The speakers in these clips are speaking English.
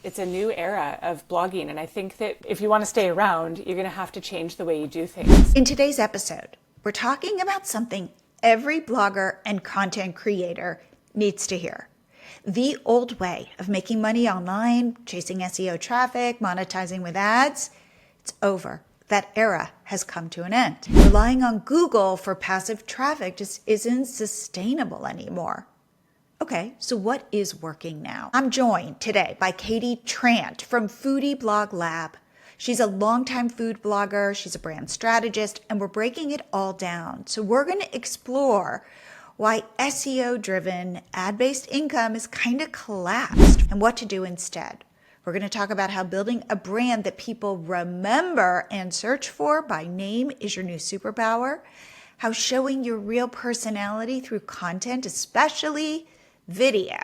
It's a new era of blogging, and I think that if you want to stay around, you're going to have to change the way you do things. In today's episode, we're talking about something every blogger and content creator needs to hear. The old way of making money online, chasing SEO traffic, monetizing with ads, it's over. That era has come to an end. Relying on Google for passive traffic just isn't sustainable anymore. Okay, so what is working now? I'm joined today by Katie Trant from Foodie Blog Lab. She's a longtime food blogger, she's a brand strategist, and we're breaking it all down. So we're going to explore why SEO-driven ad-based income is kind of collapsed and what to do instead. We're going to talk about how building a brand that people remember and search for by name is your new superpower, how showing your real personality through content, especially video,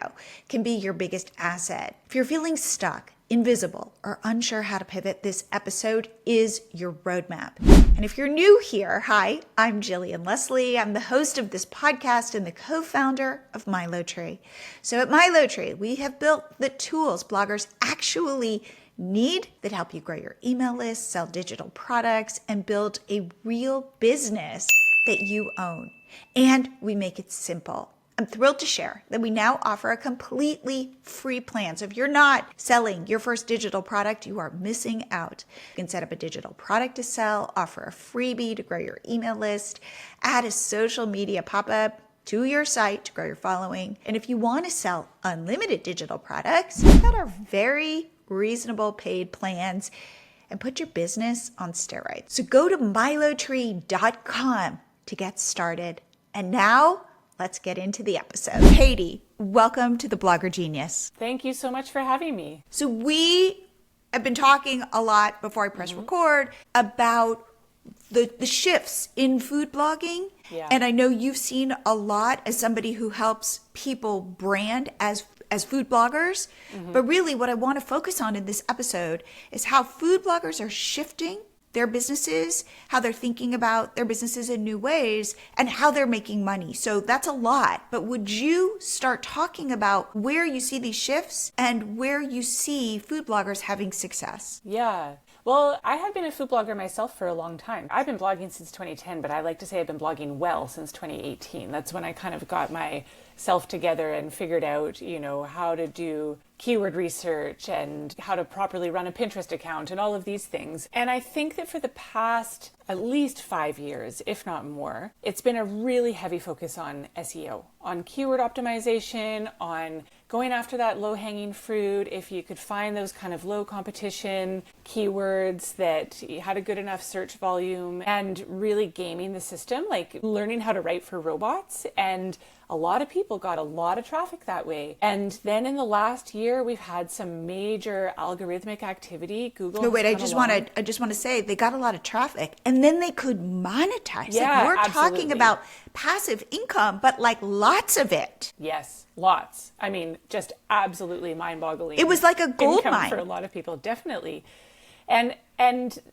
can be your biggest asset. If you're feeling stuck, invisible, or unsure how to pivot, this episode is your roadmap. And if you're new here, hi, I'm Jillian Leslie. I'm the host of this podcast and the co-founder of MiloTree. So at MiloTree, we have built the tools bloggers actually need that help you grow your email list, sell digital products, and build a real business that you own. And we make it simple. I'm thrilled to share that we now offer a completely free plan. So if you're not selling your first digital product, you are missing out. You can set up a digital product to sell, offer a freebie to grow your email list, add a social media pop-up to your site to grow your following. And if you want to sell unlimited digital products, we've got our very reasonable paid plans and put your business on steroids. So go to milotree.com to get started. And now, let's get into the episode. Katie, welcome to the Blogger Genius. Thank you so much for having me. So we have been talking a lot before I press record about the shifts in food blogging. Yeah. And I know you've seen a lot as somebody who helps people brand as food bloggers. But really what I want to focus on in this episode is how food bloggers are shifting their businesses, how they're thinking about their businesses in new ways, and how they're making money. So that's a lot. But would you start talking about where you see these shifts and where you see food bloggers having success? Yeah. Well, I have been a food blogger myself for a long time. I've been blogging since 2010, but I like to say I've been blogging well since 2018. That's when I kind of got myself together and figured out, how to do keyword research and how to properly run a Pinterest account and all of these things. And I think that for the past at least 5 years, if not more, it's been a really heavy focus on SEO, on keyword optimization, on going after that low-hanging fruit. If you could find those kind of low competition keywords that had a good enough search volume, and really gaming the system, like learning how to write for robots. And a lot of people got a lot of traffic that way. And then in the last year, we've had some major algorithmic activity. Google. No, wait, I just want to say they got a lot of traffic and then they could monetize it. Yeah, We're absolutely. talking about passive income, but like lots of it. Yes, lots. I mean, just absolutely mind-boggling. It was like a gold income mine for a lot of people, definitely. And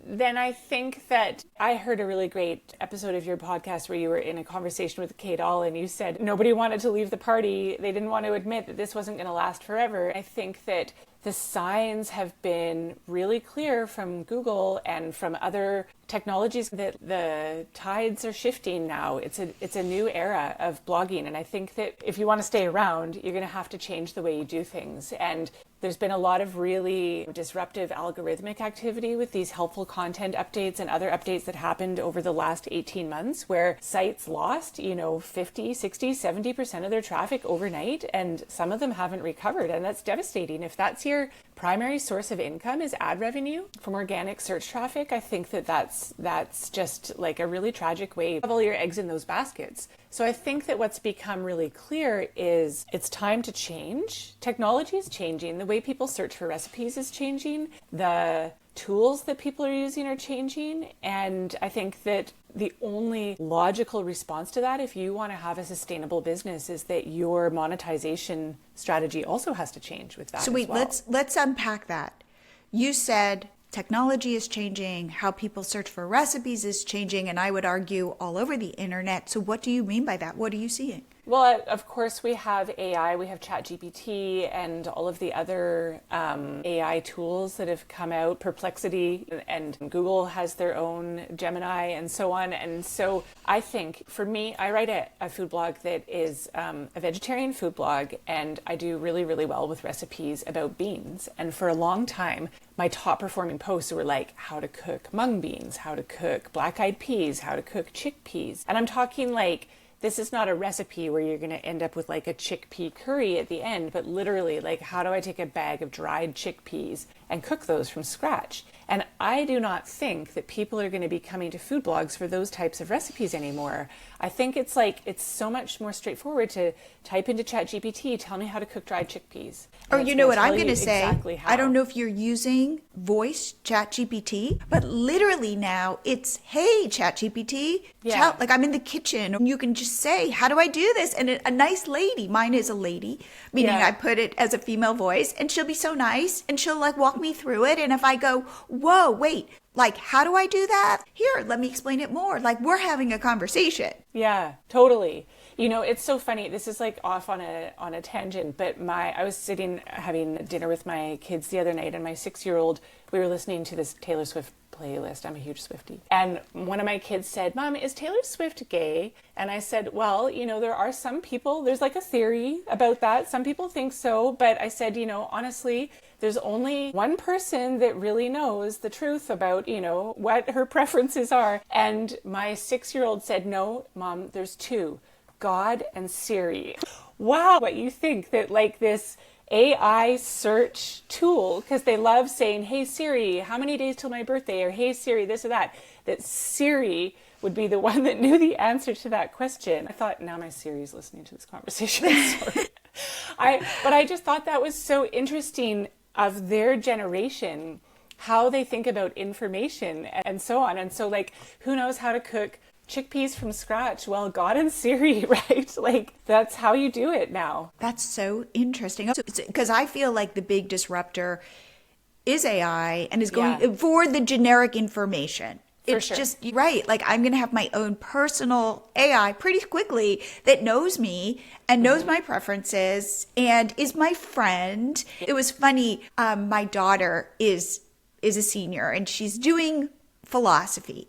then I think that I heard a really great episode of your podcast where you were in a conversation with Kate All, and you said nobody wanted to leave the party. They didn't want to admit that this wasn't going to last forever. I think that the signs have been really clear from Google and from other technologies that the tides are shifting now. It's a new era of blogging. And I think that if you want to stay around, you're going to have to change the way you do things. And there's been a lot of really disruptive algorithmic activity with these helpful content updates and other updates that happened over the last 18 months where sites lost, 50, 60, 70% of their traffic overnight, and some of them haven't recovered. And that's devastating. If that's your primary source of income is ad revenue from organic search traffic, I think that that's just like a really tragic way to have all your eggs in those baskets. So I think that what's become really clear is it's time to change. Technology is changing. The way people search for recipes is changing. The tools that people are using are changing. And I think that the only logical response to that, if you want to have a sustainable business, is that your monetization strategy also has to change with that. So wait, as well. let's unpack that. You said technology is changing, how people search for recipes is changing, and I would argue all over the internet. So what do you mean by that? What are you seeing? Well, of course, we have AI, we have ChatGPT and all of the other AI tools that have come out, Perplexity, and Google has their own Gemini and so on. And so I think for me, I write a food blog that is a vegetarian food blog, and I do really, really well with recipes about beans. And for a long time, my top performing posts were like how to cook mung beans, how to cook black-eyed peas, how to cook chickpeas. And I'm talking like, this is not a recipe where you're going to end up with like a chickpea curry at the end, but literally like, how do I take a bag of dried chickpeas and cook those from scratch? And I do not think that people are going to be coming to food blogs for those types of recipes anymore. I think it's like, it's so much more straightforward to type into ChatGPT, tell me how to cook dried chickpeas. Or you know what I'm going to say? Exactly how. I don't know if you're using voice ChatGPT, but literally now it's, hey, ChatGPT, Yeah. like I'm in the kitchen and you can just say, how do I do this? And a nice lady, mine is a lady, meaning Yeah. I put it as a female voice, and she'll be so nice and she'll like walk me through it. And if I go, whoa, wait, like, how do I do that? Here, let me explain it more. Like, we're having a conversation. Yeah, totally. You know, it's so funny. This is like off on a tangent, but I was sitting having dinner with my kids the other night, and my 6-year-old, we were listening to this Taylor Swift playlist. I'm a huge Swiftie. And one of my kids said, Mom, is Taylor Swift gay? And I said, well, you know, there are some people, there's like a theory about that. Some people think so. But I said, you know, honestly, there's only one person that really knows the truth about, you know, what her preferences are. And my 6-year-old said, no, Mom, there's two, God and Siri. Wow, what you think that like this AI search tool, because they love saying, hey Siri, how many days till my birthday? Or hey Siri, this or that Siri would be the one that knew the answer to that question. I thought, now my Siri's listening to this conversation. Sorry. But I just thought that was so interesting of their generation, how they think about information and so on. And so like, who knows how to cook chickpeas from scratch? Well, God and Siri, right? Like, that's how you do it now. That's so interesting. Because I feel like the big disruptor is AI and is going for the generic information. It's sure. just right. Like, I'm going to have my own personal AI pretty quickly that knows me and knows my preferences and is my friend. It was funny. My daughter is a senior and she's doing philosophy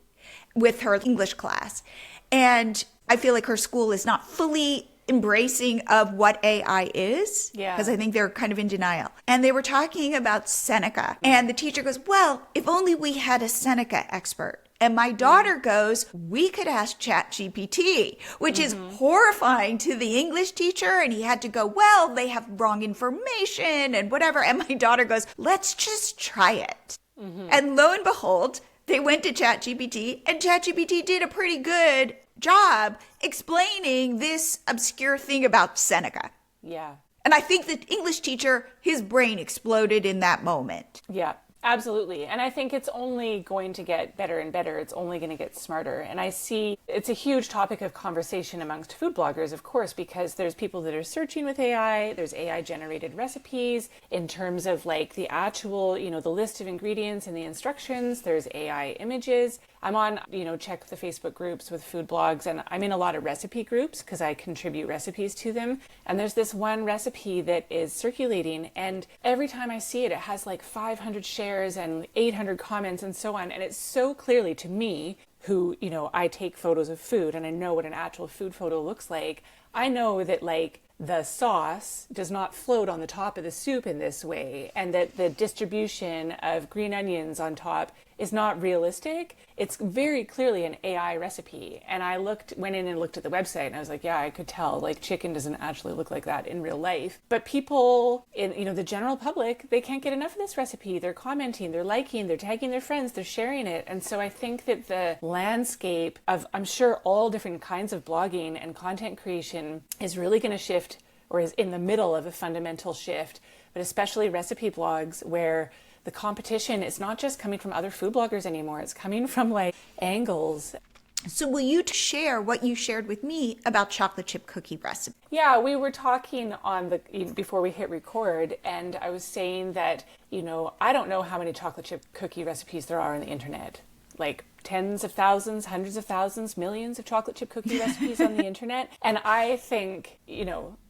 with her English class. And I feel like her school is not fully embracing of what AI is. Yeah. Because I think they're kind of in denial. And they were talking about Seneca. And the teacher goes, well, if only we had a Seneca expert. And my daughter goes, we could ask ChatGPT, which is horrifying to the English teacher. And he had to go, well, they have wrong information and whatever. And my daughter goes, let's just try it. And lo and behold, they went to ChatGPT, and ChatGPT did a pretty good job explaining this obscure thing about Seneca. Yeah. And I think the English teacher, his brain exploded in that moment. Yeah, absolutely. And I think it's only going to get better and better. It's only going to get smarter. And I see it's a huge topic of conversation amongst food bloggers, of course, because there's people that are searching with AI. There's AI generated recipes in terms of like the actual, you know, the list of ingredients and the instructions. There's AI images. I'm on, you know, check the Facebook groups with food blogs, and I'm in a lot of recipe groups because I contribute recipes to them. And there's this one recipe that is circulating, and every time I see it, it has like 500 shares and 800 comments and so on. And it's so clearly to me, who, you know, I take photos of food and I know what an actual food photo looks like. I know that like the sauce does not float on the top of the soup in this way, and that the distribution of green onions on top is not realistic. It's very clearly an AI recipe. And I went in and looked at the website, and I was like, yeah, I could tell, like, chicken doesn't actually look like that in real life. But people in, you know, the general public, they can't get enough of this recipe. They're commenting, they're liking, they're tagging their friends, they're sharing it. And so I think that the landscape of, I'm sure, all different kinds of blogging and content creation is really going to shift, or is in the middle of a fundamental shift, but especially recipe blogs, where the competition is not just coming from other food bloggers anymore. It's coming from like angles. So will you share what you shared with me about chocolate chip cookie recipe? Yeah, we were talking before we hit record, and I was saying that, you know, I don't know how many chocolate chip cookie recipes there are on the internet. Like tens of thousands, hundreds of thousands, millions of chocolate chip cookie recipes on the internet. And I think,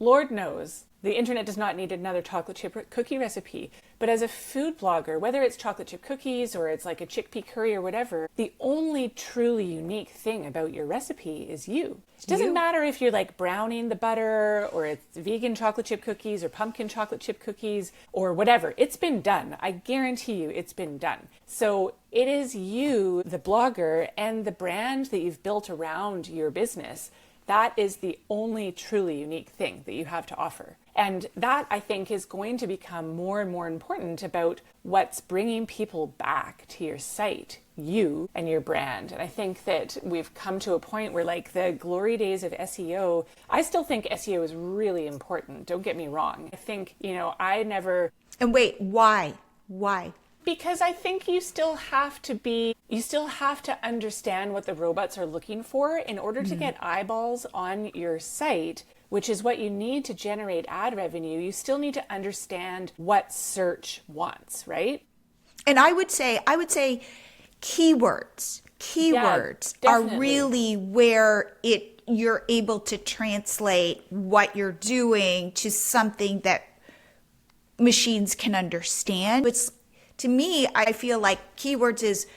Lord knows, the internet does not need another chocolate chip cookie recipe. But as a food blogger, whether it's chocolate chip cookies or it's like a chickpea curry or whatever, the only truly unique thing about your recipe is you. It doesn't matter if you're like browning the butter or it's vegan chocolate chip cookies or pumpkin chocolate chip cookies or whatever. It's been done. I guarantee you it's been done. So it is you, the blogger, and the brand that you've built around your business. That is the only truly unique thing that you have to offer. And that, I think, is going to become more and more important about what's bringing people back to your site, you and your brand. And I think that we've come to a point where, like, the glory days of SEO, I still think SEO is really important. Don't get me wrong. I think, And wait, why? Why? Because I think you still have to understand what the robots are looking for in order to get eyeballs on your site, which is what you need to generate ad revenue. You still need to understand what search wants, right? And I would say keywords. Keywords are really where you're able to translate what you're doing to something that machines can understand. To me, I feel like keywords is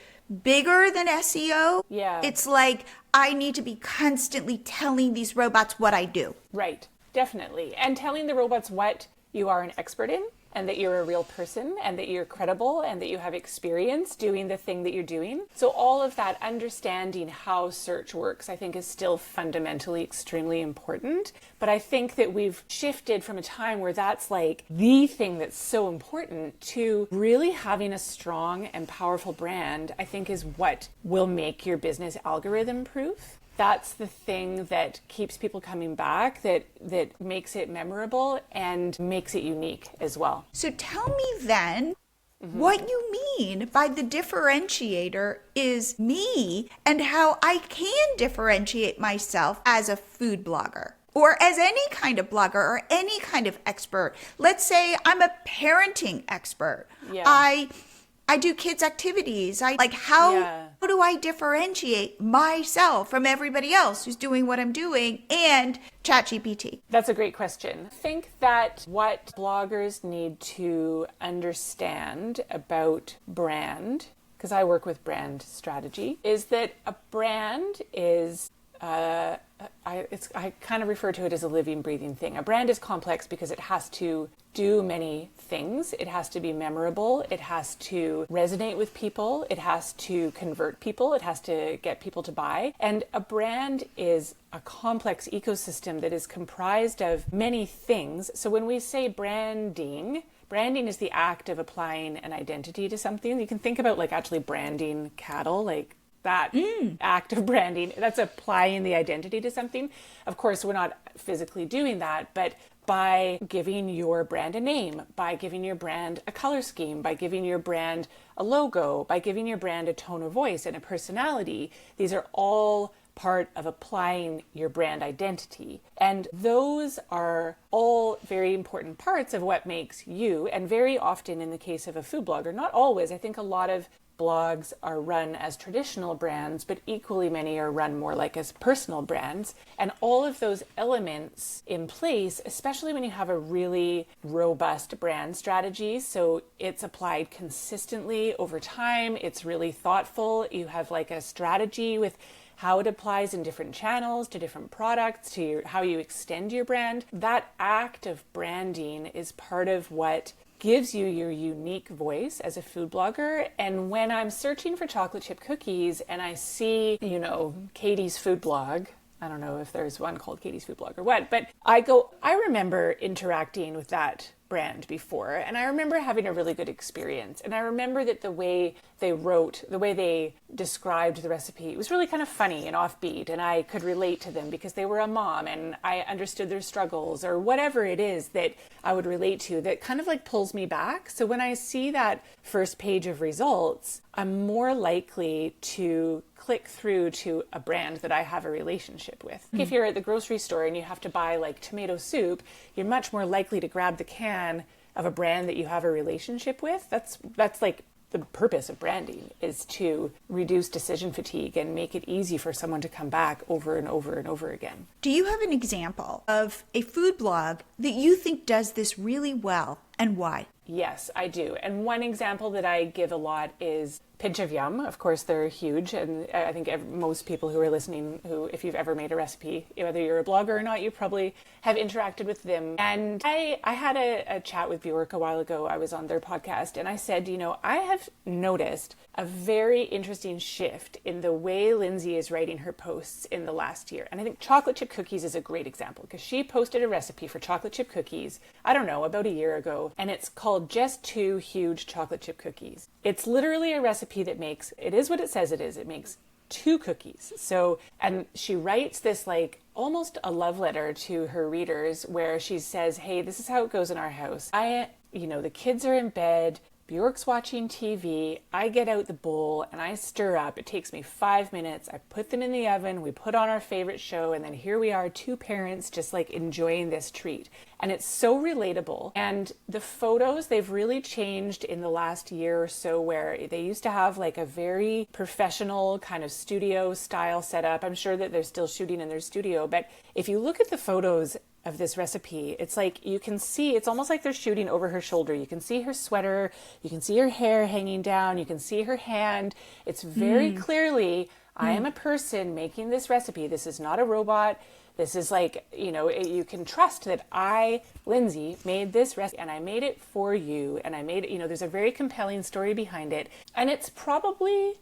bigger than SEO. Yeah. It's like I need to be constantly telling these robots what I do. Right, definitely. And telling the robots what you are an expert in, and that you're a real person, and that you're credible, and that you have experience doing the thing that you're doing. So all of that, understanding how search works, I think is still fundamentally extremely important. But I think that we've shifted from a time where that's like the thing that's so important to really having a strong and powerful brand, I think is what will make your business algorithm proof. That's the thing that keeps people coming back, that makes it memorable and makes it unique as well. So tell me then what you mean by the differentiator is me and how I can differentiate myself as a food blogger or as any kind of blogger or any kind of expert. Let's say I'm a parenting expert. Yeah. I do kids activities. How do I differentiate myself from everybody else who's doing what I'm doing and ChatGPT? That's a great question. I think that what bloggers need to understand about brand, because I work with brand strategy, is that a brand is I kind of refer to it as a living, breathing thing. A brand is complex because it has to do many things. It has to be memorable. It has to resonate with people. It has to convert people. It has to get people to buy. And a brand is a complex ecosystem that is comprised of many things. So when we say branding is the act of applying an identity to something. You can think about like actually branding cattle, like that act of branding, that's applying the identity to something. Of course, we're not physically doing that, but by giving your brand a name, by giving your brand a color scheme, by giving your brand a logo, by giving your brand a tone of voice and a personality, these are all part of applying your brand identity. And those are all very important parts of what makes you, and very often in the case of a food blogger, not always, I think a lot of blogs are run as traditional brands, but equally many are run more like as personal brands. And all of those elements in place, especially when you have a really robust brand strategy, so it's applied consistently over time, it's really thoughtful, you have like a strategy with how it applies in different channels, to different products, to how you extend your brand. That act of branding is part of what gives you your unique voice as a food blogger. And when I'm searching for chocolate chip cookies and I see, Katie's food blog, I don't know if there's one called Katie's food blog or what, but I remember interacting with that brand before, and I remember having a really good experience. And I remember that the way they wrote, the way they described the recipe, it was really kind of funny and offbeat, and I could relate to them because they were a mom and I understood their struggles or whatever it is that I would relate to that kind of like pulls me back. So when I see that first page of results, I'm more likely to click through to a brand that I have a relationship with. If you're at the grocery store and you have to buy like tomato soup, you're much more likely to grab the can of a brand that you have a relationship with. That's like the purpose of branding is to reduce decision fatigue and make it easy for someone to come back over and over and over again. Do you have an example of a food blog that you think does this really well, and why? Yes, I do. And one example that I give a lot is Pinch of Yum. Of course, they're huge. And I think most people who are listening, who, if you've ever made a recipe, whether you're a blogger or not, you probably have interacted with them. And I had a chat with Bjork a while ago. I was on their podcast and I said, I have noticed a very interesting shift in the way Lindsay is writing her posts in the last year. And I think chocolate chip cookies is a great example because she posted a recipe for chocolate chip cookies, I don't know, about a year ago. And it's called Just 2 Huge Chocolate Chip Cookies. It's literally a recipe that makes, it is what it says it is. It makes 2 cookies. So, and she writes this like almost a love letter to her readers where she says, hey, this is how it goes in our house. The kids are in bed. Bjork's watching TV, I get out the bowl and I stir up. It takes me 5 minutes. I put them in the oven. We put on our favorite show. And then here we are, 2 parents just like enjoying this treat. And it's so relatable. And the photos, they've really changed in the last year or so where they used to have like a very professional kind of studio style setup. I'm sure that they're still shooting in their studio. But if you look at the photos of this recipe, it's like you can see, it's almost like they're shooting over her shoulder. You can see her sweater, you can see her hair hanging down, you can see her hand. It's very clearly, I am a person making this recipe. This is not a robot. This is like, you can trust that I, Lindsay, made this recipe and I made it for you. And I made it, there's a very compelling story behind it. And it's probably,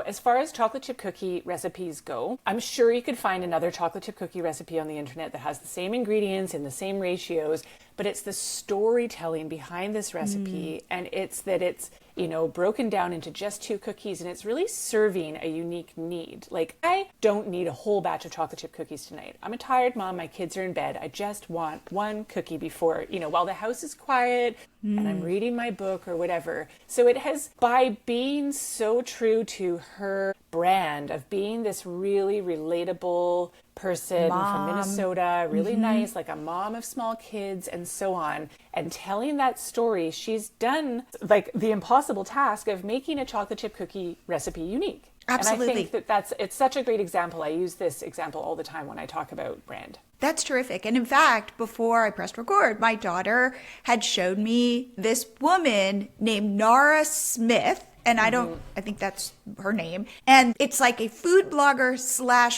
as far as chocolate chip cookie recipes go, I'm sure you could find another chocolate chip cookie recipe on the internet that has the same ingredients and the same ratios, but it's the storytelling behind this recipe. And it's that it's, broken down into just 2 cookies and it's really serving a unique need. Like, I don't need a whole batch of chocolate chip cookies tonight. I'm a tired mom. My kids are in bed. I just want 1 cookie before, while the house is quiet and I'm reading my book or whatever. So it has, by being so true to her brand of being this really relatable person from Minnesota, really nice, like a mom of small kids and so on, and telling that story, she's done like the impossible task of making a chocolate chip cookie recipe unique. Absolutely. And I think it's such a great example. I use this example all the time when I talk about brand. That's terrific. And in fact, before I pressed record, my daughter had showed me this woman named Nara Smith. And I think that's her name. And it's like a food blogger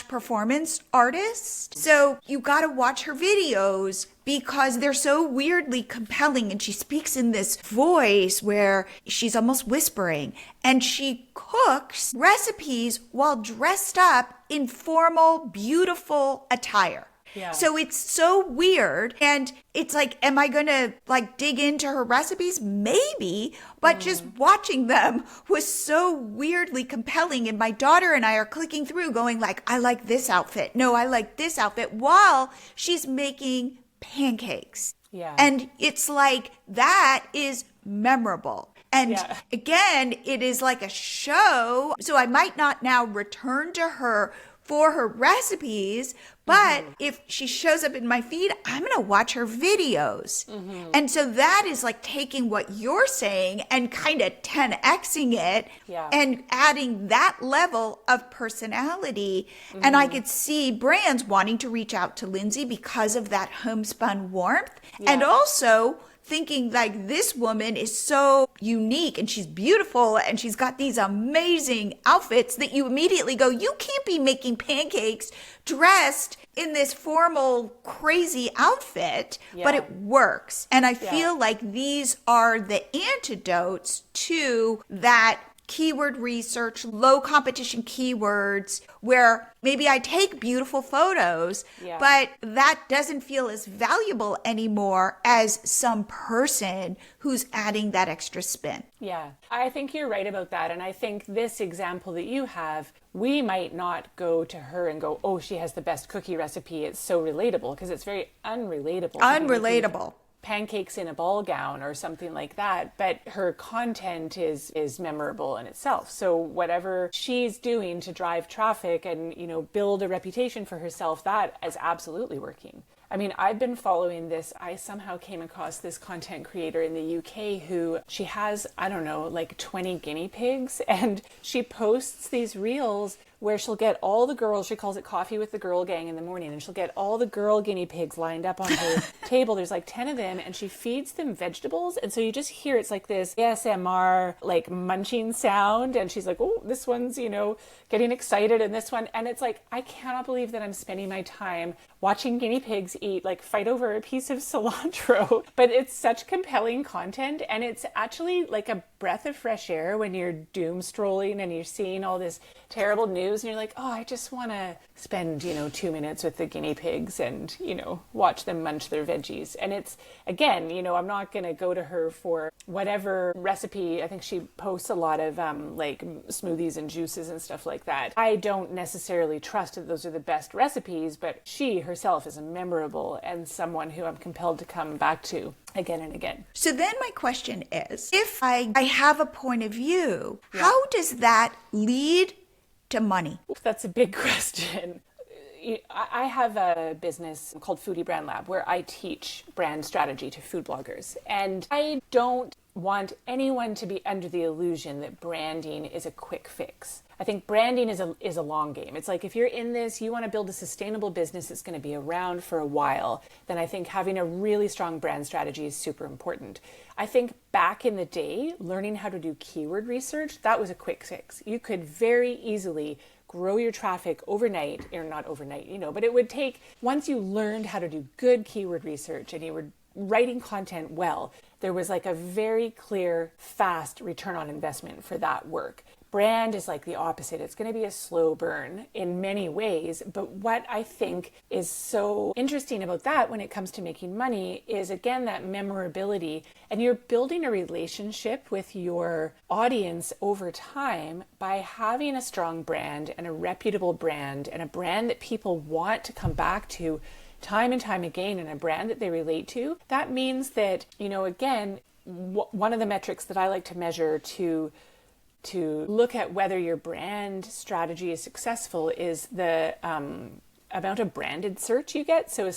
/ performance artist. So you got to watch her videos because they're so weirdly compelling. And she speaks in this voice where she's almost whispering. And she cooks recipes while dressed up in formal, beautiful attire. Yeah. So it's so weird. And it's like, am I going to like dig into her recipes? Maybe. But just watching them was so weirdly compelling. And my daughter and I are clicking through going like, I like this outfit. No, I like this outfit, while she's making pancakes. Yeah. And it's like, that is memorable. And again, it is like a show. So I might not now return to her for her recipes, but if she shows up in my feed, I'm going to watch her videos. And so that is like taking what you're saying and kind of 10xing it and adding that level of personality. And I could see brands wanting to reach out to Lindsay because of that homespun warmth. And also thinking like, this woman is so unique and she's beautiful and she's got these amazing outfits that you immediately go, you can't be making pancakes dressed in this formal, crazy outfit, but it works. And I feel like these are the antidotes to that keyword research, low competition keywords, where maybe I take beautiful photos, but that doesn't feel as valuable anymore as some person who's adding that extra spin. Yeah, I think you're right about that. And I think this example that you have, we might not go to her and go, oh, she has the best cookie recipe. It's so relatable, because it's very unrelatable. Unrelatable. Pancakes in a ball gown or something like that, but her content is memorable in itself. So whatever she's doing to drive traffic and build a reputation for herself, that is absolutely working. I mean, I've been following this. I somehow came across this content creator in the UK who she has, I don't know, like 20 guinea pigs, and she posts these reels where she'll get all the girls, she calls it coffee with the girl gang in the morning, and she'll get all the girl guinea pigs lined up on her table. There's like 10 of them, and she feeds them vegetables. And so you just hear it's like this ASMR, like munching sound. And she's like, oh, this one's, you know, getting excited, and this one. And it's like, I cannot believe that I'm spending my time watching guinea pigs eat, like fight over a piece of cilantro. But it's such compelling content, and it's actually like a breath of fresh air when you're doom strolling and you're seeing all this terrible news and you're like, oh, I just want to spend, you know, 2 minutes with the guinea pigs and, you know, watch them munch their veggies. And it's, again, you know, I'm not going to go to her for whatever recipe. I think she posts a lot of like smoothies and juices and stuff like that. I don't necessarily trust that those are the best recipes, but she herself is memorable and someone who I'm compelled to come back to again and again. So then my question is, if I have a point of view, how does that lead to money? That's a big question. I have a business called Foodie Brand Lab where I teach brand strategy to food bloggers. And I don't want anyone to be under the illusion that branding is a quick fix. I think branding is a long game. It's like if you're in this, you want to build a sustainable business that's going to be around for a while, then I think having a really strong brand strategy is super important. I think back in the day, learning how to do keyword research, that was a quick fix. You could very easily grow your traffic overnight, or not overnight, you know, but it would take, once you learned how to do good keyword research and you were writing content well, there was like a very clear, fast return on investment for that work. Brand is like the opposite. It's going to be a slow burn in many ways. But what I think is so interesting about that when it comes to making money is, again, that memorability. And you're building a relationship with your audience over time by having a strong brand and a reputable brand and a brand that people want to come back to time and time again, and a brand that they relate to. That means that, you know, again, one of the metrics that I like to measure to look at whether your brand strategy is successful is the amount of branded search you get. So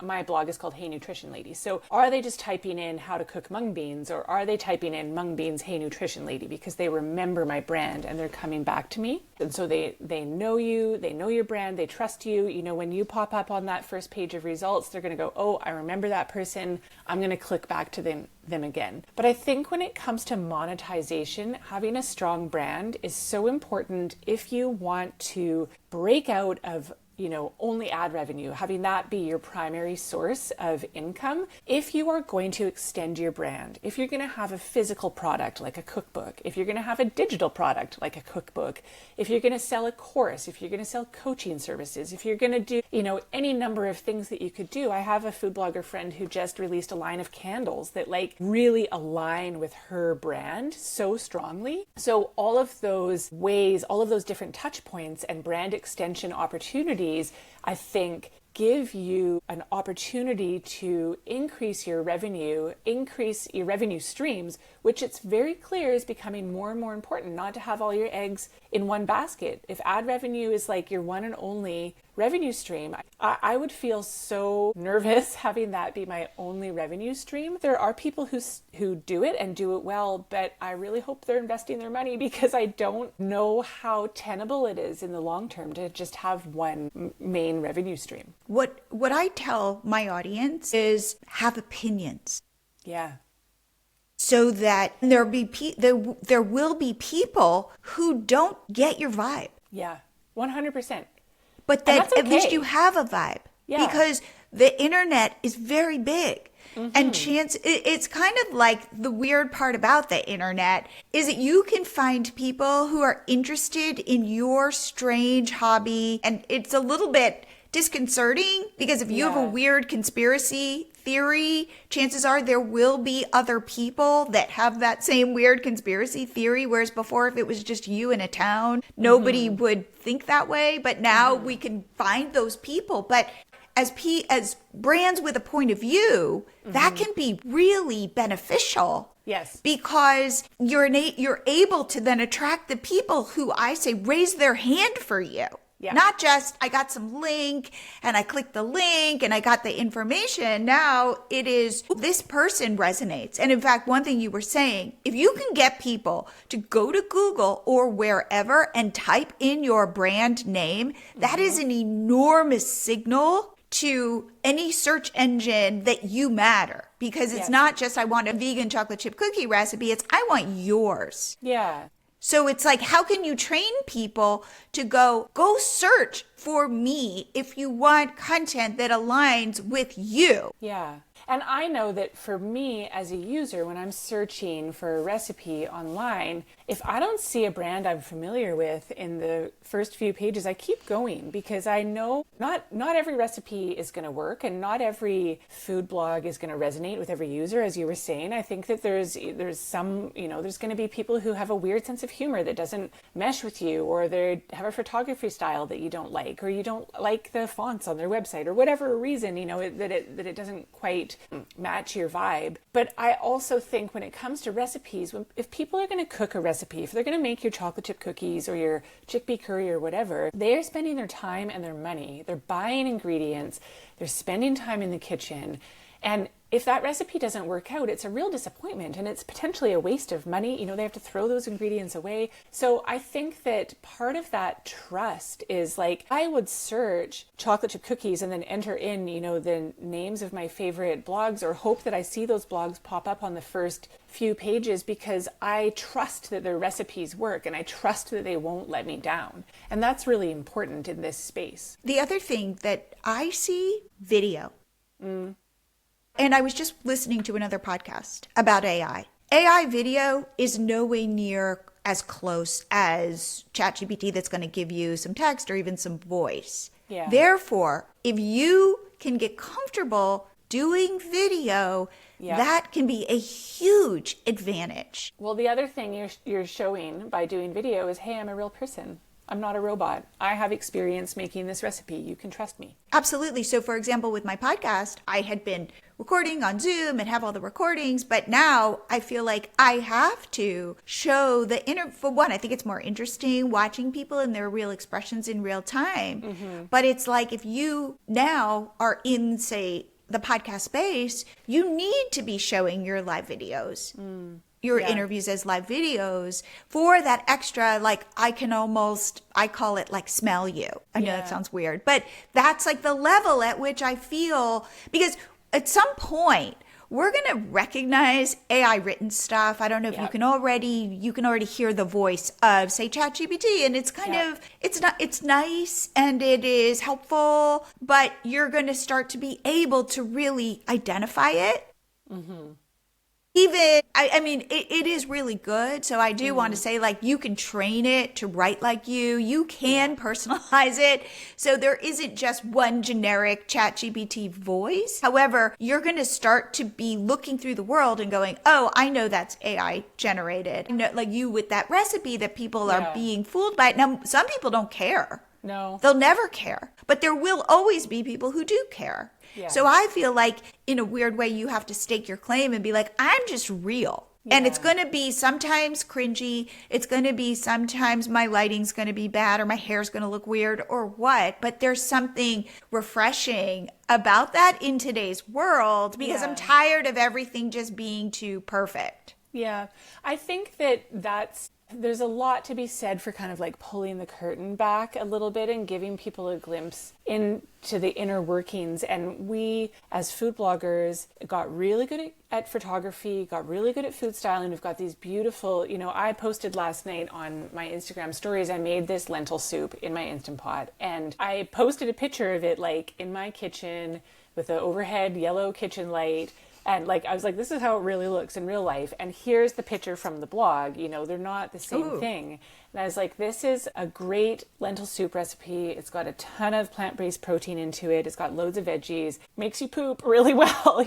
my blog is called Hey Nutrition Lady. So are they just typing in how to cook mung beans, or are they typing in mung beans, Hey Nutrition Lady, because they remember my brand and they're coming back to me? And so they know you, they know your brand, they trust you. You know, when you pop up on that first page of results, they're going to go, oh, I remember that person. I'm going to click back to them again. But I think when it comes to monetization, having a strong brand is so important if you want to break out of, you know, only ad revenue, having that be your primary source of income. If you are going to extend your brand, if you're going to have a physical product like a cookbook, if you're going to have a digital product like a cookbook, if you're going to sell a course, if you're going to sell coaching services, if you're going to do, you know, any number of things that you could do. I have a food blogger friend who just released a line of candles that like really align with her brand so strongly. So all of those ways, all of those different touch points and brand extension opportunities, I think, give you an opportunity to increase your revenue streams, which it's very clear is becoming more and more important, not to have all your eggs in one basket. If ad revenue is like your one and only revenue stream, I would feel so nervous having that be my only revenue stream. There are people who do it and do it well, but I really hope they're investing their money, because I don't know how tenable it is in the long term to just have one main revenue stream. What I tell my audience is have opinions. Yeah. So that there will be people who don't get your vibe. Yeah, 100%. But that at least you have a vibe. Yeah. Because the internet is very big. Mm-hmm. And it's kind of like the weird part about the internet is that you can find people who are interested in your strange hobby. And it's a little bit disconcerting, because if you have a weird conspiracy theory, chances are there will be other people that have that same weird conspiracy theory. Whereas before, if it was just you in a town, nobody would think that way. But now we can find those people. But as brands with a point of view, that can be really beneficial. Yes. Because you're able to then attract the people who, I say, raise their hand for you. Yeah. Not just I got some link and I clicked the link and I got the information. Now it is this person resonates. And in fact, one thing you were saying, if you can get people to go to Google or wherever and type in your brand name, that is an enormous signal to any search engine that you matter, because it's not just I want a vegan chocolate chip cookie recipe, it's I want yours. Yeah. So it's like, how can you train people to go search for me if you want content that aligns with you? Yeah. And I know that for me as a user, when I'm searching for a recipe online, if I don't see a brand I'm familiar with in the first few pages, I keep going, because I know not every recipe is going to work, and not every food blog is going to resonate with every user, as you were saying. I think that there's some, there's going to be people who have a weird sense of humor that doesn't mesh with you, or they have a photography style that you don't like, or you don't like the fonts on their website, or whatever reason, that it doesn't quite match your vibe. But I also think when it comes to recipes, if people are going to cook a recipe, if they're going to make your chocolate chip cookies or your chickpea curry or whatever, they are spending their time and their money. They're buying ingredients. They're spending time in the kitchen. And if that recipe doesn't work out, it's a real disappointment, and it's potentially a waste of money. They have to throw those ingredients away. So I think that part of that trust is like, I would search chocolate chip cookies and then enter in, the names of my favorite blogs, or hope that I see those blogs pop up on the first few pages, because I trust that their recipes work and I trust that they won't let me down. And that's really important in this space. The other thing that I see, video. And I was just listening to another podcast about AI. AI video is no way near as close as ChatGPT that's going to give you some text or even some voice. Yeah. Therefore, if you can get comfortable doing video, that can be a huge advantage. Well, the other thing you're showing by doing video is, hey, I'm a real person. I'm not a robot. I have experience making this recipe. You can trust me. Absolutely. So for example, with my podcast, I had been recording on Zoom and have all the recordings, but now I feel like I have to show for one, I think it's more interesting watching people and their real expressions in real time. Mm-hmm. But it's like, if you now are in, say, the podcast space, you need to be showing your live videos. Your interviews as live videos for that extra, like, I call it like smell you. I know that sounds weird, but that's like the level at which I feel, because at some point we're going to recognize AI written stuff. I don't know if you can already hear the voice of, say, ChatGPT, and it's kind of, it's nice and it is helpful, but you're going to start to be able to really identify it. Mm-hmm. Even, I mean, it is really good. So I do want to say, like, you can train it to write like you. You can personalize it. So there isn't just one generic ChatGPT voice. However, you're going to start to be looking through the world and going, oh, I know that's AI generated. Like you with that recipe that people are being fooled by. Now, some people don't care. No. They'll never care. But there will always be people who do care. Yeah. So I feel like in a weird way, you have to stake your claim and be like, I'm just real. Yeah. And it's going to be sometimes cringy. It's going to be sometimes my lighting's going to be bad, or my hair's going to look weird, or what. But there's something refreshing about that in today's world, because I'm tired of everything just being too perfect. Yeah. I think there's a lot to be said for kind of like pulling the curtain back a little bit and giving people a glimpse into the inner workings. And we, as food bloggers, got really good at photography, got really good at food styling. We've got these beautiful, I posted last night on my Instagram stories, I made this lentil soup in my Instant Pot. And I posted a picture of it like in my kitchen with an overhead yellow kitchen light. And like, I was like, this is how it really looks in real life. And here's the picture from the blog. They're not the same thing. And I was like, this is a great lentil soup recipe. It's got a ton of plant-based protein into it. It's got loads of veggies, makes you poop really well,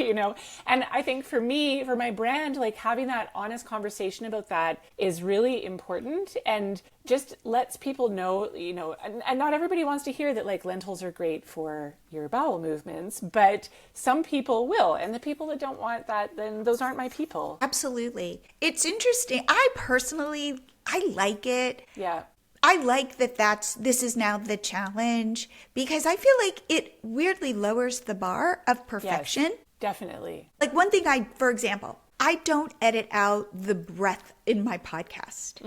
And I think for me, for my brand, like having that honest conversation about that is really important, and just lets people know, and not everybody wants to hear that like lentils are great for your bowel movements, but some people will. And the people that don't want that, then those aren't my people. Absolutely. It's interesting. I like it. Yeah. I like that this is now the challenge, because I feel like it weirdly lowers the bar of perfection. Yes, definitely. Like one thing for example, I don't edit out the breath in my podcast.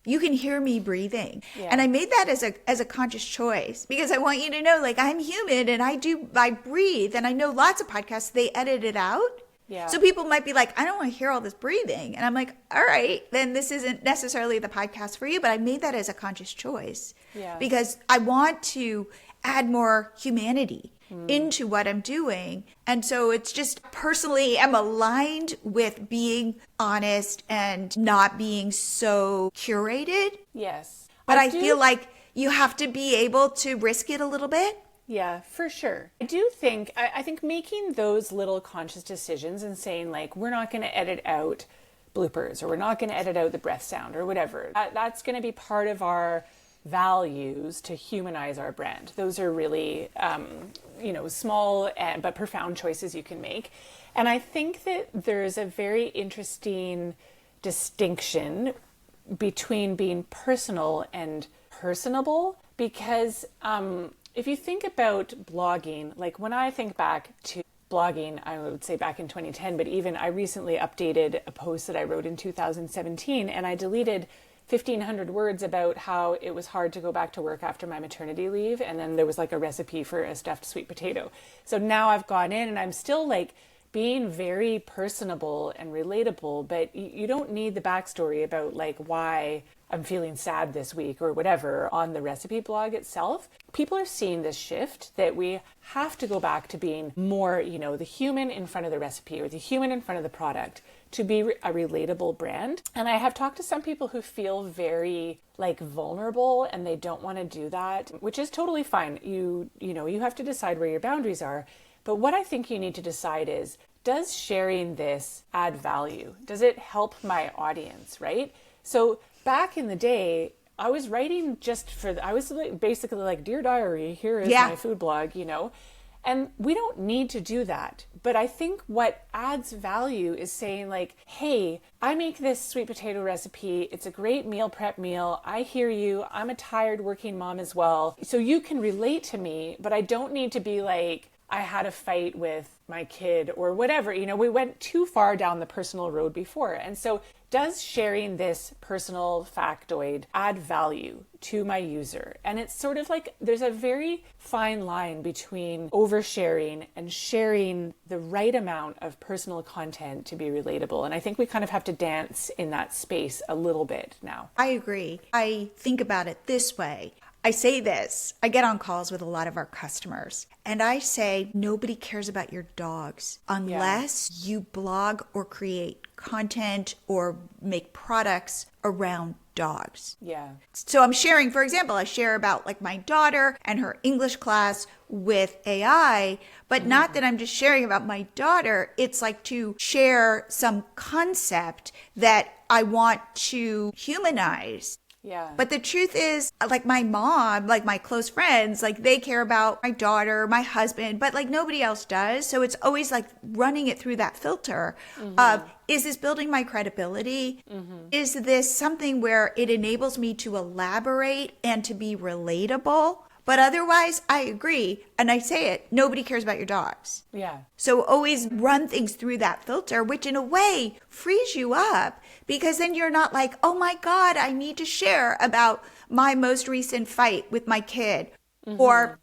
You can hear me breathing. Yeah. And I made that as a conscious choice, because I want you to know, like, I'm human and I breathe. And I know lots of podcasts, they edit it out. Yeah. So people might be like, I don't want to hear all this breathing. And I'm like, all right, then this isn't necessarily the podcast for you. But I made that as a conscious choice, because I want to add more humanity into what I'm doing. And so it's just personally, I'm aligned with being honest and not being so curated. Yes. But I feel like you have to be able to risk it a little bit. Yeah, for sure. I think making those little conscious decisions and saying, like, we're not going to edit out bloopers, or we're not going to edit out the breath sound or whatever, that's going to be part of our values to humanize our brand. Those are really, small but profound choices you can make. And I think that there's a very interesting distinction between being personal and personable, because if you think about blogging, like when I think back to blogging, I would say back in 2010, but even I recently updated a post that I wrote in 2017, and I deleted 1,500 words about how it was hard to go back to work after my maternity leave. And then there was like a recipe for a stuffed sweet potato. So now I've gone in and I'm still like being very personable and relatable, but you don't need the backstory about like why I'm feeling sad this week or whatever on the recipe blog itself. People are seeing this shift that we have to go back to being more, the human in front of the recipe or the human in front of the product to be a relatable brand. And I have talked to some people who feel very like vulnerable and they don't want to do that, which is totally fine. You have to decide where your boundaries are. But what I think you need to decide is, does sharing this add value? Does it help my audience, right? So back in the day, I was writing I was basically like, Dear Diary, here is my food blog, and we don't need to do that. But I think what adds value is saying like, hey, I make this sweet potato recipe. It's a great meal prep meal. I hear you. I'm a tired working mom as well. So you can relate to me, but I don't need to be like, I had a fight with my kid or whatever. We went too far down the personal road before. And so does sharing this personal factoid add value to my user? And it's sort of like there's a very fine line between oversharing and sharing the right amount of personal content to be relatable. And I think we kind of have to dance in that space a little bit now. I agree. I think about it this way. I say this, I get on calls with a lot of our customers and I say, nobody cares about your dogs unless you blog or create content or make products around dogs. Yeah. So I'm sharing, for example, I share about like my daughter and her English class with AI, but not that I'm just sharing about my daughter. It's like to share some concept that I want to humanize. Yeah. But the truth is, like my mom, like my close friends, like they care about my daughter, my husband, but like nobody else does. So it's always like running it through that filter of, is this building my credibility? Is this something where it enables me to elaborate and to be relatable? But otherwise, I agree. And I say it, nobody cares about your dogs. Yeah. So always run things through that filter, which in a way frees you up, because then you're not like, oh my God, I need to share about my most recent fight with my kid or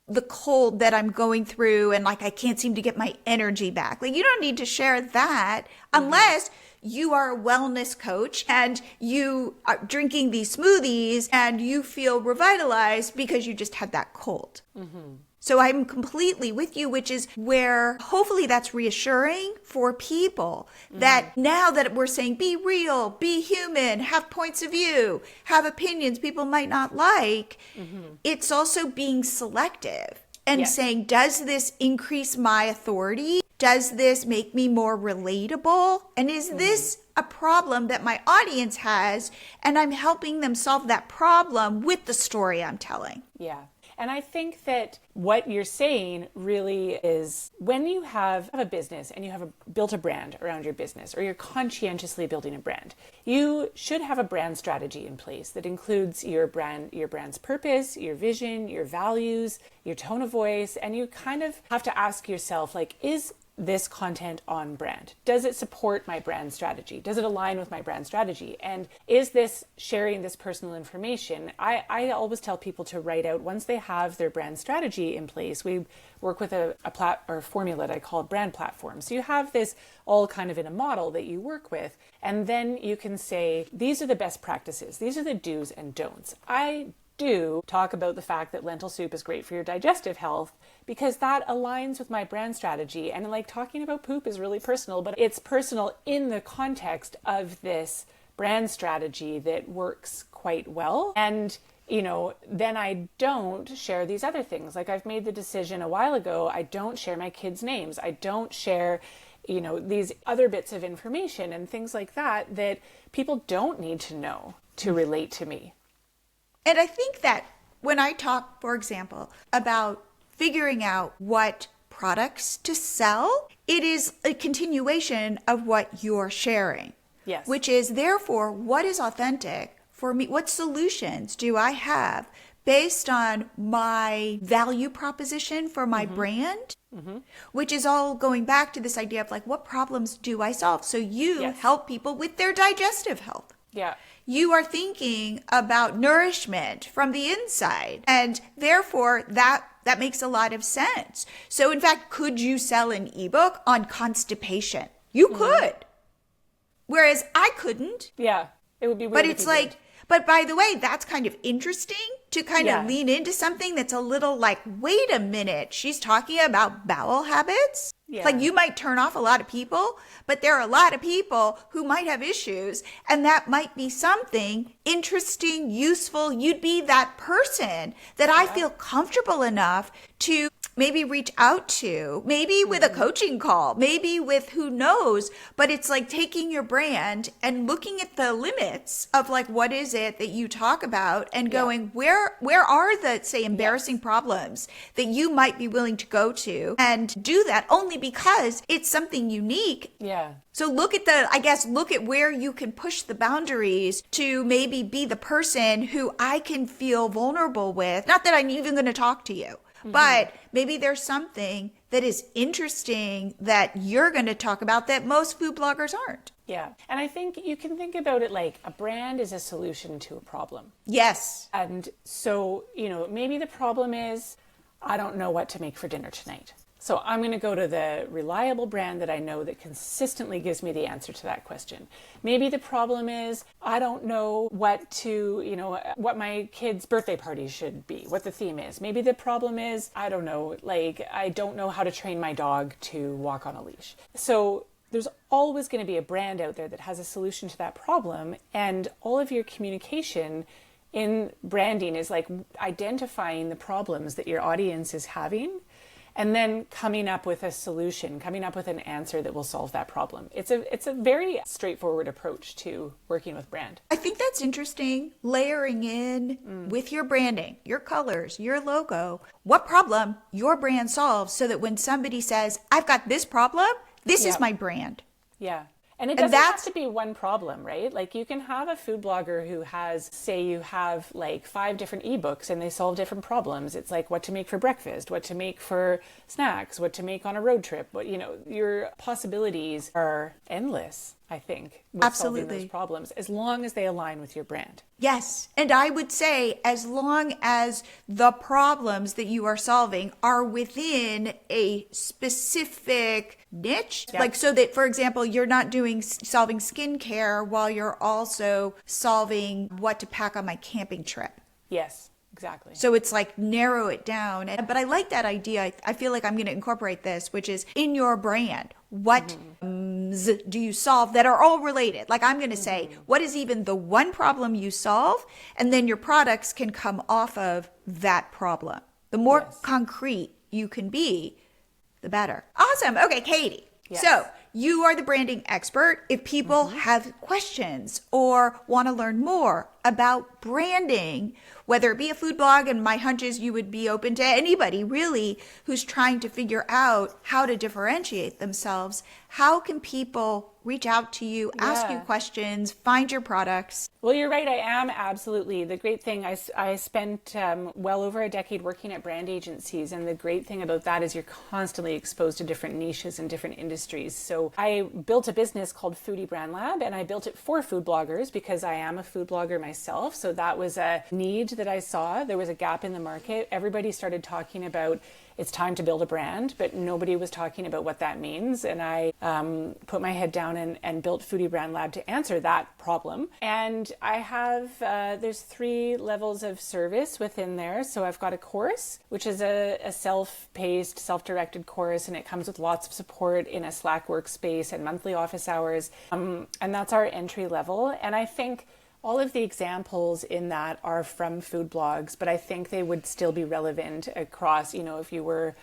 the cold that I'm going through and like I can't seem to get my energy back. Like you don't need to share that unless you are a wellness coach and you are drinking these smoothies and you feel revitalized because you just had that cold. So I'm completely with you, which is where hopefully that's reassuring for people that now that we're saying, be real, be human, have points of view, have opinions people might not like, it's also being selective and saying, does this increase my authority? Does this make me more relatable? And is this a problem that my audience has and I'm helping them solve that problem with the story I'm telling? Yeah. And I think that what you're saying really is when you have a business and you have built a brand around your business, or you're conscientiously building a brand, you should have a brand strategy in place that includes your brand's purpose, your vision, your values, your tone of voice, and you kind of have to ask yourself, like, is this content on brand? Does it support my brand strategy? Does it align with my brand strategy? And is this sharing this personal information? I always tell people to write out, once they have their brand strategy in place, we work with a formula that I call brand platform. So you have this all kind of in a model that you work with, and then you can say, these are the best practices. These are the do's and don'ts. I do talk about the fact that lentil soup is great for your digestive health because that aligns with my brand strategy. And like, talking about poop is really personal, but it's personal in the context of this brand strategy that works quite well. And then I don't share these other things. Like, I've made the decision a while ago, I don't share my kids' names. I don't share these other bits of information and things like that people don't need to know to relate to me. And I think that when I talk, for example, about figuring out what products to sell, it is a continuation of what you're sharing. Yes. Which is, therefore, what is authentic for me? What solutions do I have based on my value proposition for my brand? Which is all going back to this idea of, like, what problems do I solve? So you help people with their digestive health. Yeah. You are thinking about nourishment from the inside. And therefore, that makes a lot of sense. So in fact, could you sell an ebook on constipation? You could. Whereas I couldn't. Yeah. It would be weird. But it's like, but by the way, that's kind of interesting to kind of lean into something that's a little like, wait a minute, she's talking about bowel habits? Yeah. Like, you might turn off a lot of people, but there are a lot of people who might have issues, and that might be something interesting, useful. You'd be that person that I feel comfortable enough to maybe reach out to, maybe with a coaching call, maybe with who knows, but it's like taking your brand and looking at the limits of, like, what is it that you talk about and going, where are the, say, embarrassing problems that you might be willing to go to, and do that only because it's something unique. Yeah. So look at where you can push the boundaries to maybe be the person who I can feel vulnerable with. Not that I'm even going to talk to you, but maybe there's something that is interesting that you're going to talk about that most food bloggers aren't. Yeah. And I think you can think about it like a brand is a solution to a problem. Yes. And so, maybe the problem is, I don't know what to make for dinner tonight. So I'm going to go to the reliable brand that I know that consistently gives me the answer to that question. Maybe the problem is, I don't know what my kids' birthday party should be, what the theme is. Maybe the problem is, I don't know how to train my dog to walk on a leash. So there's always going to be a brand out there that has a solution to that problem. And all of your communication in branding is like identifying the problems that your audience is having, and then coming up with a solution, coming up with an answer that will solve that problem. It's a very straightforward approach to working with brand. I think that's interesting, layering in with your branding, your colors, your logo, what problem your brand solves, so that when somebody says, I've got this problem, this is my brand. Yeah. And it doesn't have to be one problem, right? Like, you can have a food blogger who has, say you have like 5 different ebooks and they solve different problems. It's like what to make for breakfast, what to make for snacks, what to make on a road trip. But, your possibilities are endless, I think, with solving those problems, as long as they align with your brand. Yes. And I would say, as long as the problems that you are solving are within a specific niche, like, so that, for example, you're not solving skincare while you're also solving what to pack on my camping trip. Yes, exactly. So it's like, narrow it down. But I like that idea. I feel like I'm going to incorporate this, which is, in your brand, what do you solve that are all related? Like, I'm going to say, what is even the one problem you solve? And then your products can come off of that problem. The more concrete you can be, the better. Awesome. Okay, Katie. Yes. So you are the branding expert. If people have questions or want to learn more, about branding, whether it be a food blog, and my hunch is you would be open to anybody really who's trying to figure out how to differentiate themselves. How can people reach out to you, ask you questions, find your products? Well, you're right. I am absolutely. The great thing, I spent well over a decade working at brand agencies. And the great thing about that is you're constantly exposed to different niches and different industries. So I built a business called Foodie Brand Lab, and I built it for food bloggers because I am a food blogger myself. So that was a need that I saw. There was a gap in the market. Everybody started talking about it's time to build a brand, but nobody was talking about what that means. And I put my head down and built Foodie Brand Lab to answer that problem. And I have, there's 3 levels of service within there. So I've got a course, which is a self-paced, self-directed course, and it comes with lots of support in a Slack workspace and monthly office hours. And that's our entry level. And I think all of the examples in that are from food blogs, but I think they would still be relevant across, if you were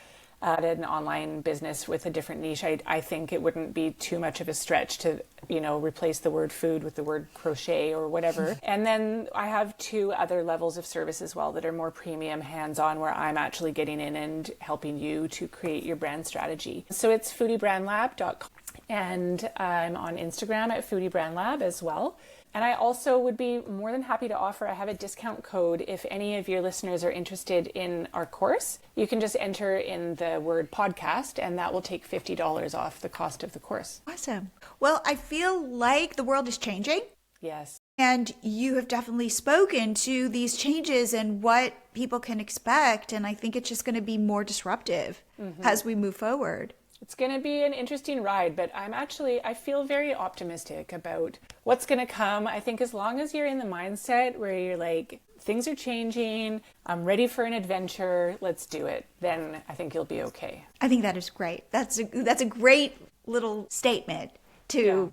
at an online business with a different niche, I think it wouldn't be too much of a stretch to, replace the word food with the word crochet or whatever. And then I have 2 other levels of service as well that are more premium, hands-on, where I'm actually getting in and helping you to create your brand strategy. So it's foodiebrandlab.com, and I'm on Instagram at foodiebrandlab as well. And I also would be more than happy to offer, I have a discount code if any of your listeners are interested in our course. You can just enter in the word podcast, and that will take $50 off the cost of the course. Awesome. Well, I feel like the world is changing. Yes. And you have definitely spoken to these changes and what people can expect. And I think it's just going to be more disruptive as we move forward. It's going to be an interesting ride, but I feel very optimistic about what's going to come. I think as long as you're in the mindset where you're like, things are changing, I'm ready for an adventure, let's do it, then I think you'll be okay. I think that is great. That's a great little statement to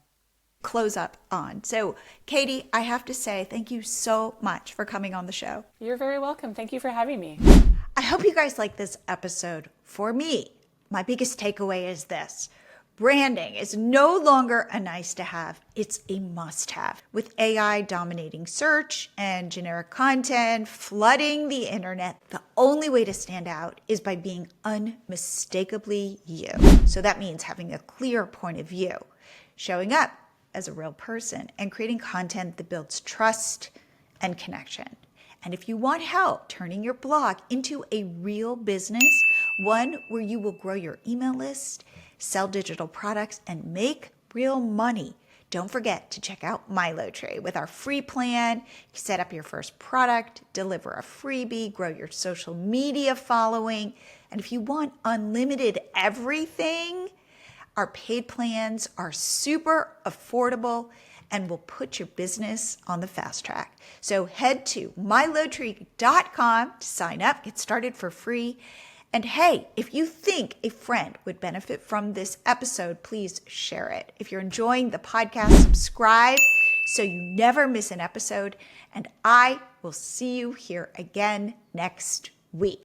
close up on. So, Katie, I have to say thank you so much for coming on the show. You're very welcome. Thank you for having me. I hope you guys like this episode. For me, my biggest takeaway is this. Branding is no longer a nice to have, it's a must have. With AI dominating search and generic content flooding the internet, the only way to stand out is by being unmistakably you. So that means having a clear point of view, showing up as a real person, and creating content that builds trust and connection. And if you want help turning your blog into a real business, one where you will grow your email list, sell digital products, and make real money, don't forget to check out MiloTree. With our free plan, set up your first product, deliver a freebie, grow your social media following. And if you want unlimited everything, our paid plans are super affordable and will put your business on the fast track. So head to MiloTree.com to sign up, get started for free. And hey, if you think a friend would benefit from this episode, please share it. If you're enjoying the podcast, subscribe so you never miss an episode. And I will see you here again next week.